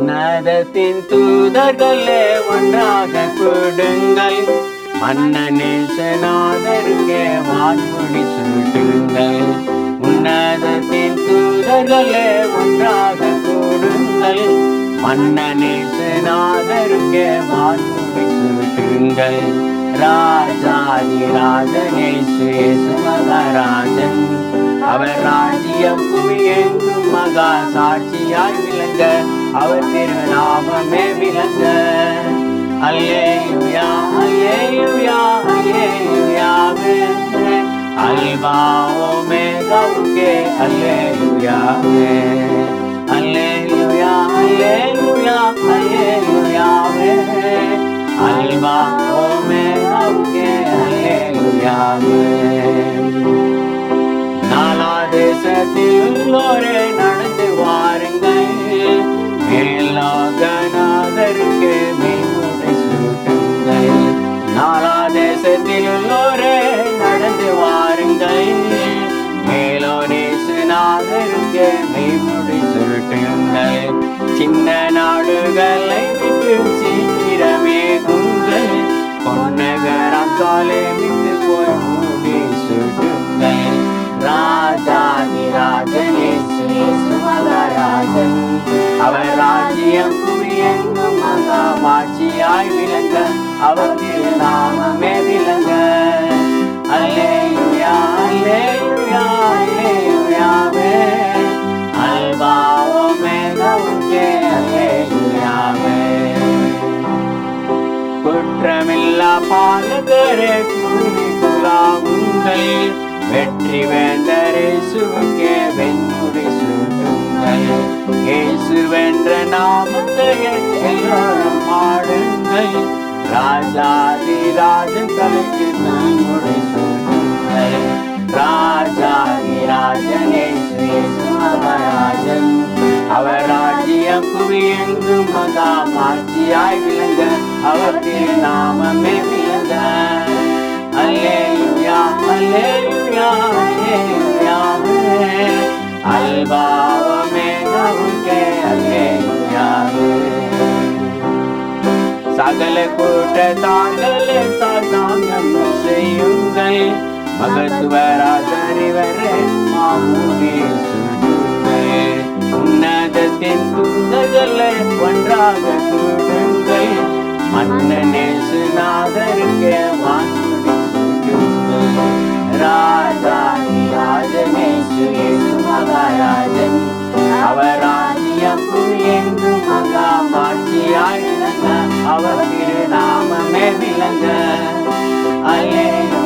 உன்னதத்தின் தூதர்களே ஒன்றாக கூடுங்கள், மன்னனேசநாதருக்கே வான்மொழி சூட்டுங்கள். உன்னதத்தின் தூதர்களே ஒன்றாக கூடுங்கள், மன்னனேசநாதருக்கே வான்மொழி சூட்டுங்கள். ராஜாதிராஜனேசு இயேசு மகாராஜன், அவர் ராஜ்யம் புவியெங்கும் மகா சாட்சியாய் விளங்க, அவர் திருநாமமே விளங்க. அல்லேலூயா அல்லேலூயா அல்லேலூயாவே, அல்பா ஓமேகாவுக்கே அல்லேலூயாவே. அல்லேலூயா அல்லேலூயா அல்லேலூயாவே, அல்பா ஓமேகாவுக்கே அல்லேலூயாவே. நாலா தேசத்தில் உள்ளோரே நடந்து வாருங்கள், மேலோகநாதருக்கே மெய்முடி சூட்டுங்கள். நாலா தேசத்தில் உள்ளோரே நடந்து வாருங்கள், மேலோனேசுநாதருக்கே மெய்முடி சூட்டுங்கள். சின்ன நாடுகளை விட்டு சீக்கிரமே குங்கள், பொன்னகரம் காலை விட்டு போய் மூடி சூட்டுங்கள். ராஜாதிராஜனேசு இயேசு மகாராஜன், அவர் ராஜ்யம் புவியெங்கும் மகா மாட்சியாய் விளங்க, அவர் திருநாமமே விளங்க. அல்லேலூயா அல்லேலூயா அல்லேலூயாவே, அல்பா ஓமேகாவுக்கே அல்லேலூயாவே. குற்றமில்லா பாலகரே கூடி குலாவுங்கள், வெற்றி வேந்தர் இயேசுவுக்கே வெண்முடி சூட்டுங்கள். இயேசு வென்ற நாமத்தை எல்லோரும் பாடுங்கள், ராஜாதிராஜன் தலைக்கு வெண்முடி சூட்டுங்கள். ராஜாதிராஜன் இயேசு இயேசு மகாராஜன், அவர் ராஜ்யம் புவியெங்கும் மகா மாட்சியாய் விளங்க, அவர் திருநாமமே விளங்க. அல்லேலூயா அல்லேலூயா அல்லேலூயாவே, அல்பா ஓமேகாவுக்கே அல்லேலூயாவே. சகல கூட்டத்தார்களே சாதாங்கம் செய்யுங்கள், மகத்துவராஜரிவரே மாமுடி சூட்டுங்கள். உன்னதத்தின் தூதர்களே ஒன்றாக கூடுங்கள், மன்னனேசுநாதருக்கே வான்முடி சூட்டுங்கள். ராஜாதிராஜனேசு இயேசு மகாராஜன், அவர் ராஜ்யம் புவியெங்கும் மகா மாட்சியாய் விளங்க, அவர் திருநாமமே விளங்க. அல்லேலூயா